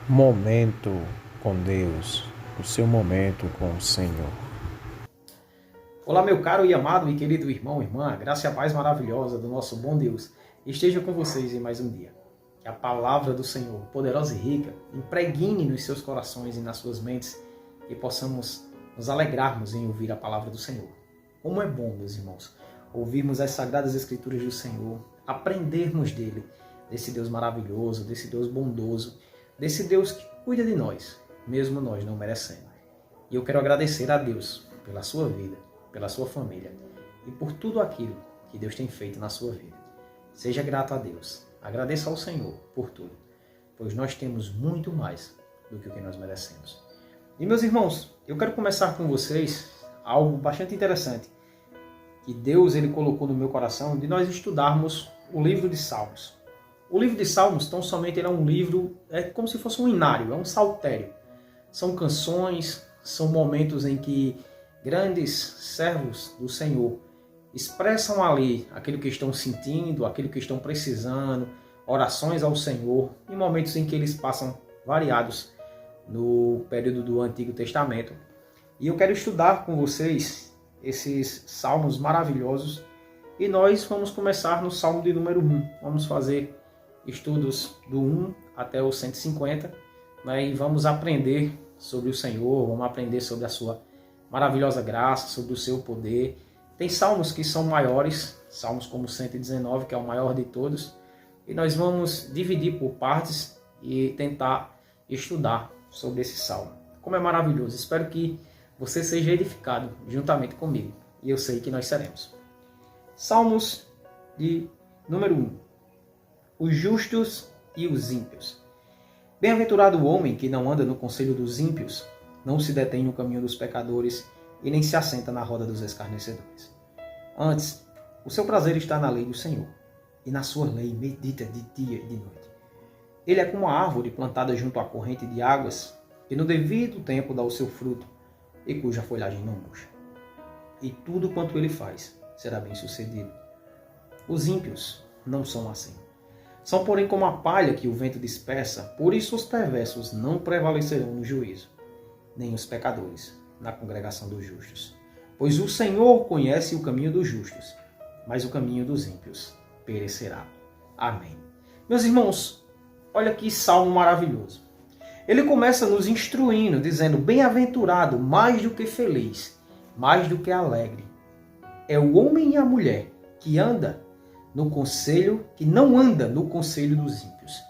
Momento com Deus, o seu momento com o Senhor. Olá, meu caro e amado e querido irmão, irmã, a graça e a paz maravilhosa do nosso bom Deus esteja com vocês em mais um dia. Que a palavra do Senhor, poderosa e rica, impregne nos seus corações e nas suas mentes e possamos nos alegrarmos em ouvir a palavra do Senhor. Como é bom, meus irmãos, ouvirmos as sagradas escrituras do Senhor, aprendermos dele, desse Deus maravilhoso, desse Deus bondoso, desse Deus que cuida de nós, mesmo nós não merecendo. E eu quero agradecer a Deus pela sua vida, pela sua família e por tudo aquilo que Deus tem feito na sua vida. Seja grato a Deus, agradeça ao Senhor por tudo, pois nós temos muito mais do que o que nós merecemos. E meus irmãos, eu quero começar com vocês algo bastante interessante que Deus ele colocou no meu coração de nós estudarmos o livro de Salmos. O livro de Salmos, tão somente, ele é um livro, é como se fosse um hinário, é um saltério. São canções, são momentos em que grandes servos do Senhor expressam ali aquilo que estão sentindo, aquilo que estão precisando, orações ao Senhor, em momentos em que eles passam variados no período do Antigo Testamento. E eu quero estudar com vocês esses salmos maravilhosos e nós vamos começar no salmo de número 1. Vamos fazer estudos do 1 até o 150, né? E vamos aprender sobre o Senhor, vamos aprender sobre a sua maravilhosa graça, sobre o seu poder. Tem salmos que são maiores, salmos como o 119, que é o maior de todos, e nós vamos dividir por partes e tentar estudar sobre esse salmo. Como é maravilhoso, espero que você seja edificado juntamente comigo, e eu sei que nós seremos. Salmos de número 1. Os justos e os ímpios. Bem-aventurado o homem que não anda no conselho dos ímpios, não se detém no caminho dos pecadores e nem se assenta na roda dos escarnecedores. Antes, o seu prazer está na lei do Senhor, e na sua lei medita de dia e de noite. Ele é como a árvore plantada junto à corrente de águas, que no devido tempo dá o seu fruto, e cuja folhagem não murcha. E tudo quanto ele faz será bem sucedido. Os ímpios não são assim. São, porém, como a palha que o vento dispersa, por isso os perversos não prevalecerão no juízo, nem os pecadores na congregação dos justos. Pois o Senhor conhece o caminho dos justos, mas o caminho dos ímpios perecerá. Amém. Meus irmãos, olha que salmo maravilhoso. Ele começa nos instruindo, dizendo: bem-aventurado, mais do que feliz, mais do que alegre, é o homem e a mulher que não anda no conselho dos ímpios,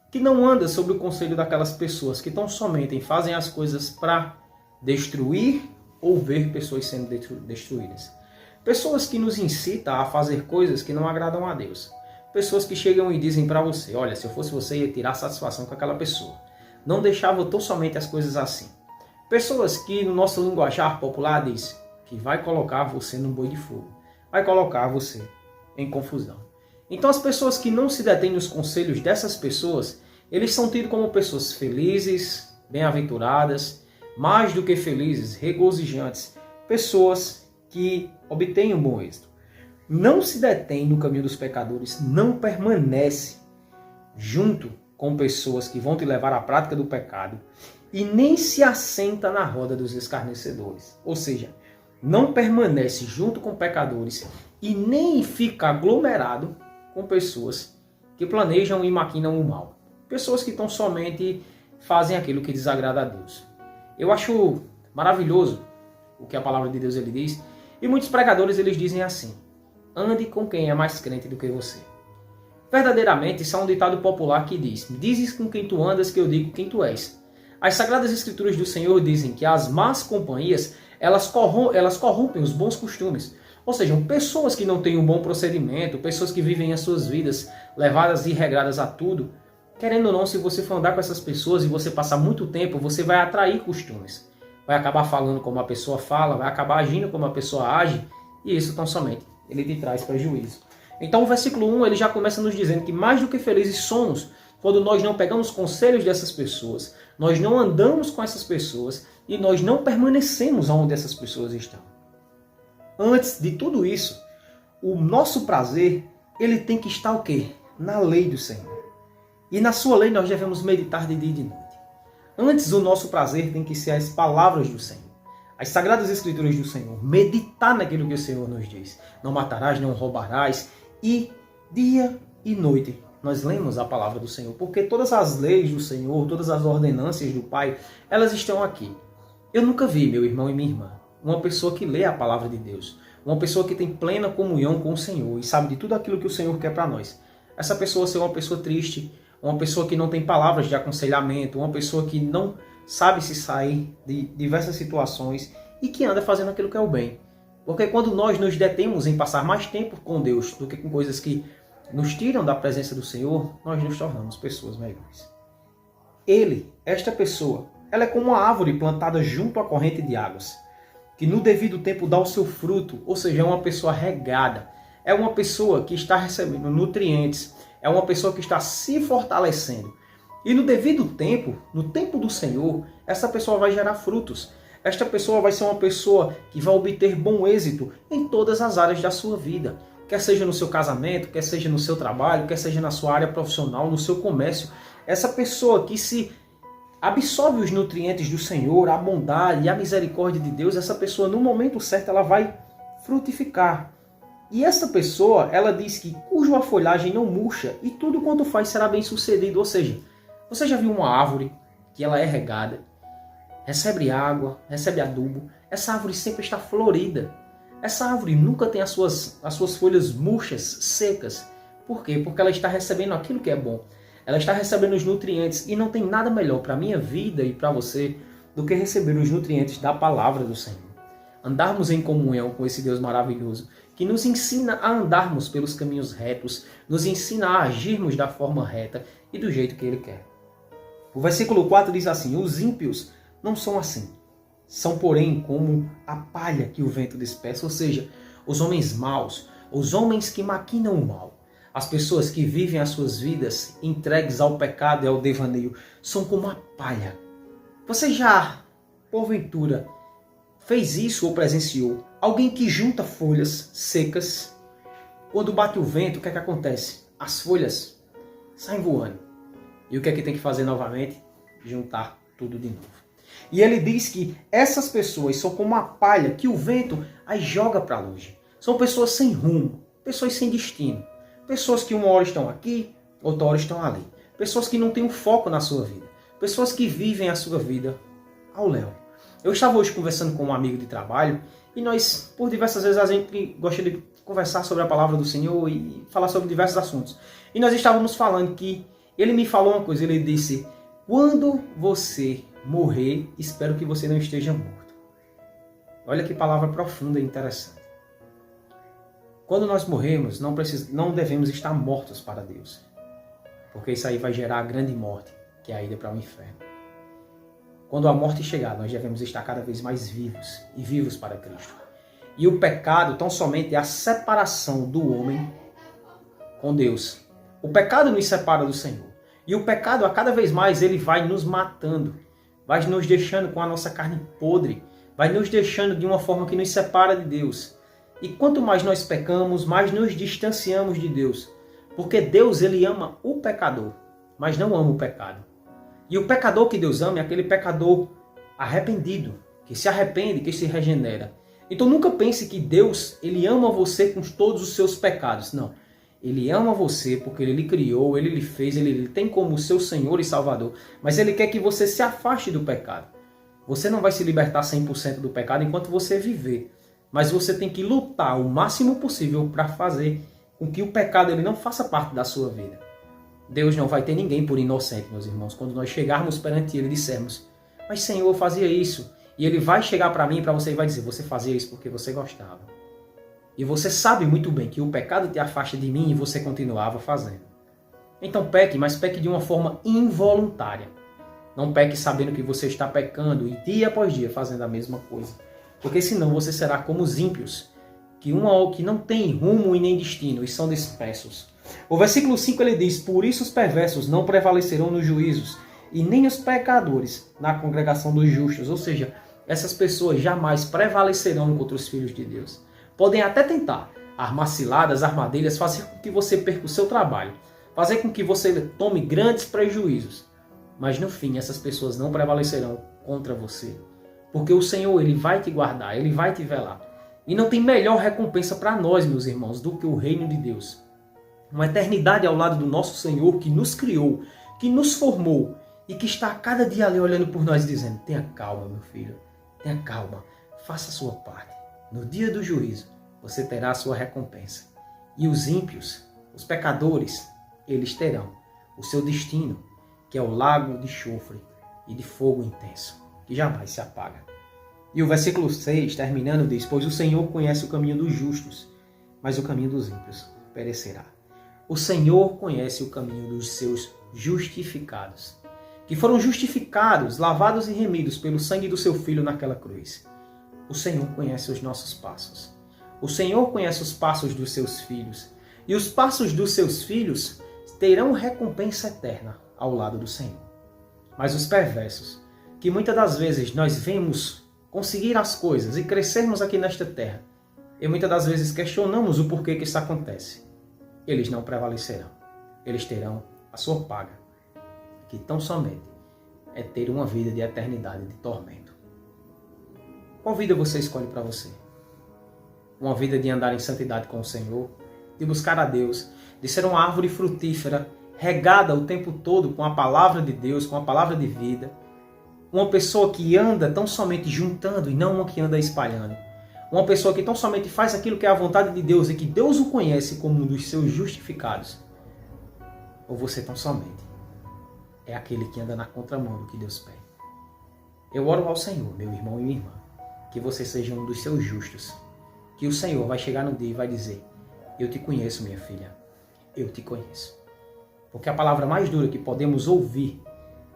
que não anda sobre o conselho daquelas pessoas que tão somente fazem as coisas para destruir ou ver pessoas sendo destruídas. Pessoas que nos incitam a fazer coisas que não agradam a Deus. Pessoas que chegam e dizem para você: olha, se eu fosse você, ia tirar satisfação com aquela pessoa. Não deixava tão somente as coisas assim. Pessoas que no nosso linguajar popular diz que vai colocar você num boi de fogo, vai colocar você em confusão. Então as pessoas que não se detêm nos conselhos dessas pessoas, eles são tidos como pessoas felizes, bem-aventuradas, mais do que felizes, regozijantes, pessoas que obtêm um bom êxito. Não se detém no caminho dos pecadores, não permanece junto com pessoas que vão te levar à prática do pecado e nem se assenta na roda dos escarnecedores. Ou seja, não permanece junto com pecadores e nem fica aglomerado com pessoas que planejam e maquinam o mal. Pessoas que tão somente fazem aquilo que desagrada a Deus. Eu acho maravilhoso o que a palavra de Deus ele diz. E muitos pregadores eles dizem assim: ande com quem é mais crente do que você. Verdadeiramente, isso é um ditado popular que diz: dizes com quem tu andas que eu digo quem tu és. As Sagradas Escrituras do Senhor dizem que as más companhias elas corrompem os bons costumes. Ou seja, pessoas que não têm um bom procedimento, pessoas que vivem as suas vidas levadas e regradas a tudo, querendo ou não, se você for andar com essas pessoas e você passar muito tempo, você vai atrair costumes. Vai acabar falando como a pessoa fala, vai acabar agindo como a pessoa age, e isso tão somente ele te traz prejuízo. Então o versículo 1 ele já começa nos dizendo que mais do que felizes somos quando nós não pegamos conselhos dessas pessoas, nós não andamos com essas pessoas e nós não permanecemos onde essas pessoas estão. Antes de tudo isso, o nosso prazer, ele tem que estar o quê? Na lei do Senhor. E na sua lei nós devemos meditar de dia e de noite. Antes, o nosso prazer tem que ser as palavras do Senhor, as sagradas escrituras do Senhor, meditar naquilo que o Senhor nos diz. Não matarás, não roubarás. E dia e noite nós lemos a palavra do Senhor, porque todas as leis do Senhor, todas as ordenâncias do Pai, elas estão aqui. Eu nunca vi, meu irmão e minha irmã, uma pessoa que lê a palavra de Deus, uma pessoa que tem plena comunhão com o Senhor e sabe de tudo aquilo que o Senhor quer para nós. Essa pessoa ser uma pessoa triste, uma pessoa que não tem palavras de aconselhamento, uma pessoa que não sabe se sair de diversas situações e que anda fazendo aquilo que é o bem. Porque quando nós nos detemos em passar mais tempo com Deus do que com coisas que nos tiram da presença do Senhor, nós nos tornamos pessoas melhores. Esta pessoa, ela é como uma árvore plantada junto à corrente de águas, que no devido tempo dá o seu fruto, ou seja, é uma pessoa regada, é uma pessoa que está recebendo nutrientes, é uma pessoa que está se fortalecendo. E no devido tempo, no tempo do Senhor, essa pessoa vai gerar frutos. Esta pessoa vai ser uma pessoa que vai obter bom êxito em todas as áreas da sua vida. Quer seja no seu casamento, quer seja no seu trabalho, quer seja na sua área profissional, no seu comércio. Essa pessoa que se absorve os nutrientes do Senhor, a bondade e a misericórdia de Deus, essa pessoa no momento certo ela vai frutificar. E essa pessoa, ela diz que cuja folhagem não murcha e tudo quanto faz será bem sucedido. Ou seja, você já viu uma árvore que ela é regada, recebe água, recebe adubo, essa árvore sempre está florida. Essa árvore nunca tem as suas folhas murchas, secas. Por quê? Porque ela está recebendo aquilo que é bom. Ela está recebendo os nutrientes e não tem nada melhor para a minha vida e para você do que receber os nutrientes da palavra do Senhor. Andarmos em comunhão com esse Deus maravilhoso que nos ensina a andarmos pelos caminhos retos, nos ensina a agirmos da forma reta e do jeito que Ele quer. O versículo 4 diz assim: os ímpios não são assim. São, porém, como a palha que o vento dispersa, ou seja, os homens maus, os homens que maquinam o mal. As pessoas que vivem as suas vidas entregues ao pecado e ao devaneio são como a palha. Você já, porventura, fez isso ou presenciou? Alguém que junta folhas secas, quando bate o vento, o que é que acontece? As folhas saem voando. E o que é que tem que fazer novamente? Juntar tudo de novo. E ele diz que essas pessoas são como a palha que o vento as joga para longe. São pessoas sem rumo, pessoas sem destino. Pessoas que uma hora estão aqui, outra hora estão ali. Pessoas que não têm um foco na sua vida. Pessoas que vivem a sua vida ao léu. Eu estava hoje conversando com um amigo de trabalho e nós, por diversas vezes, a gente gosta de conversar sobre a palavra do Senhor e falar sobre diversos assuntos. E nós estávamos falando que ele me falou uma coisa, ele disse: quando você morrer, espero que você não esteja morto. Olha que palavra profunda e interessante. Quando nós morremos, não devemos estar mortos para Deus. Porque isso aí vai gerar a grande morte, que é a ida para o inferno. Quando a morte chegar, nós devemos estar cada vez mais vivos e vivos para Cristo. E o pecado tão somente é a separação do homem com Deus. O pecado nos separa do Senhor. E o pecado, a cada vez mais, ele vai nos matando. Vai nos deixando com a nossa carne podre. Vai nos deixando de uma forma que nos separa de Deus. E quanto mais nós pecamos, mais nos distanciamos de Deus. Porque Deus, ele ama o pecador, mas não ama o pecado. E o pecador que Deus ama é aquele pecador arrependido, que se arrepende, que se regenera. Então nunca pense que Deus, ele ama você com todos os seus pecados. Não. Ele ama você porque ele lhe criou, ele lhe fez, ele lhe tem como seu Senhor e Salvador. Mas ele quer que você se afaste do pecado. Você não vai se libertar 100% do pecado enquanto você viver. Mas você tem que lutar o máximo possível para fazer com que o pecado ele não faça parte da sua vida. Deus não vai ter ninguém por inocente, meus irmãos. Quando nós chegarmos perante Ele e dissermos: mas Senhor, eu fazia isso. E Ele vai chegar para mim e para você e vai dizer: você fazia isso porque você gostava. E você sabe muito bem que o pecado te afasta de mim e você continuava fazendo. Então peque, mas peque de uma forma involuntária. Não peque sabendo que você está pecando e dia após dia fazendo a mesma coisa. Porque senão você será como os ímpios, que não tem rumo e nem destino e são dispersos. O versículo 5 ele diz: por isso os perversos não prevalecerão nos juízos, e nem os pecadores na congregação dos justos. Ou seja, essas pessoas jamais prevalecerão contra os filhos de Deus. Podem até tentar armar ciladas, armadilhas, fazer com que você perca o seu trabalho, fazer com que você tome grandes prejuízos. Mas no fim, essas pessoas não prevalecerão contra você. Porque o Senhor, Ele vai te guardar, Ele vai te velar. E não tem melhor recompensa para nós, meus irmãos, do que o reino de Deus. Uma eternidade ao lado do nosso Senhor, que nos criou, que nos formou e que está a cada dia ali olhando por nós dizendo: tenha calma, meu filho, tenha calma, faça a sua parte. No dia do juízo, você terá a sua recompensa. E os ímpios, os pecadores, eles terão o seu destino, que é o lago de enxofre e de fogo intenso, que jamais se apaga. E o versículo 6, terminando, diz: pois o Senhor conhece o caminho dos justos, mas o caminho dos ímpios perecerá. O Senhor conhece o caminho dos seus justificados, que foram justificados, lavados e remidos pelo sangue do seu Filho naquela cruz. O Senhor conhece os nossos passos. O Senhor conhece os passos dos seus filhos. E os passos dos seus filhos terão recompensa eterna ao lado do Senhor. Mas os perversos, que muitas das vezes nós vemos conseguir as coisas e crescermos aqui nesta terra, e muitas das vezes questionamos o porquê que isso acontece, eles não prevalecerão. Eles terão a sua paga, que tão somente é ter uma vida de eternidade de tormento. Qual vida você escolhe para você? Uma vida de andar em santidade com o Senhor, de buscar a Deus, de ser uma árvore frutífera, regada o tempo todo com a palavra de Deus, com a palavra de vida. Uma pessoa que anda tão somente juntando e não uma que anda espalhando. Uma pessoa que tão somente faz aquilo que é a vontade de Deus e que Deus o conhece como um dos seus justificados. Ou você tão somente é aquele que anda na contramão do que Deus pede. Eu oro ao Senhor, meu irmão e minha irmã, que você seja um dos seus justos. Que o Senhor vai chegar no dia e vai dizer: eu te conheço, minha filha, eu te conheço. Porque a palavra mais dura que podemos ouvir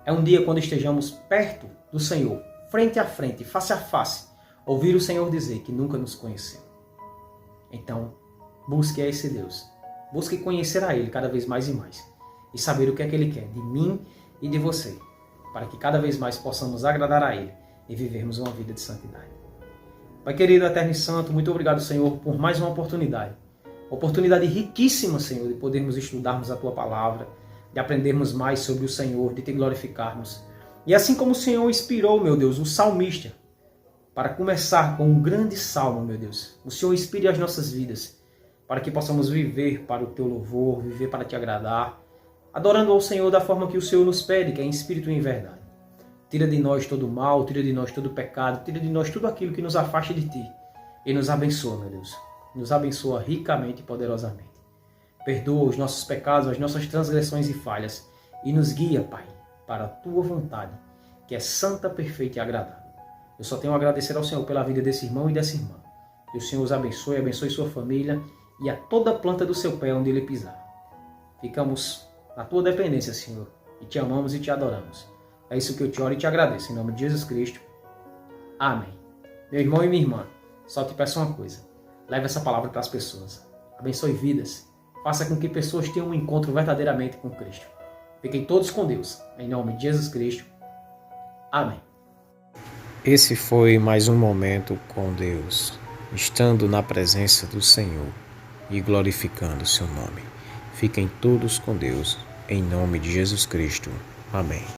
é um dia quando estejamos perto do Senhor, frente a frente, face a face, ouvir o Senhor dizer que nunca nos conheceu. Então, busque a esse Deus. Busque conhecer a Ele cada vez mais e mais. E saber o que é que Ele quer de mim e de você, para que cada vez mais possamos agradar a Ele e vivermos uma vida de santidade. Pai querido, eterno e santo, muito obrigado, Senhor, por mais uma oportunidade. Oportunidade riquíssima, Senhor, de podermos estudarmos a Tua palavra, de aprendermos mais sobre o Senhor, de Te glorificarmos. E assim como o Senhor inspirou, meu Deus, o salmista, para começar com um grande salmo, meu Deus, o Senhor inspire as nossas vidas, para que possamos viver para o Teu louvor, viver para Te agradar, adorando ao Senhor da forma que o Senhor nos pede, que é em espírito e em verdade. Tira de nós todo o mal, tira de nós todo o pecado, tira de nós tudo aquilo que nos afasta de Ti. E nos abençoa, meu Deus. Nos abençoa ricamente e poderosamente. Perdoa os nossos pecados, as nossas transgressões e falhas. E nos guia, Pai, para a Tua vontade, que é santa, perfeita e agradável. Eu só tenho a agradecer ao Senhor pela vida desse irmão e dessa irmã. Que o Senhor os abençoe, abençoe sua família e a toda planta do seu pé onde Ele pisar. Ficamos na Tua dependência, Senhor, e Te amamos e Te adoramos. É isso que eu te oro e te agradeço, em nome de Jesus Cristo. Amém. Meu irmão e minha irmã, só te peço uma coisa. Leve essa palavra para as pessoas. Abençoe vidas. Faça com que pessoas tenham um encontro verdadeiramente com Cristo. Fiquem todos com Deus, em nome de Jesus Cristo. Amém. Esse foi mais um momento com Deus, estando na presença do Senhor e glorificando o seu nome. Fiquem todos com Deus, em nome de Jesus Cristo. Amém.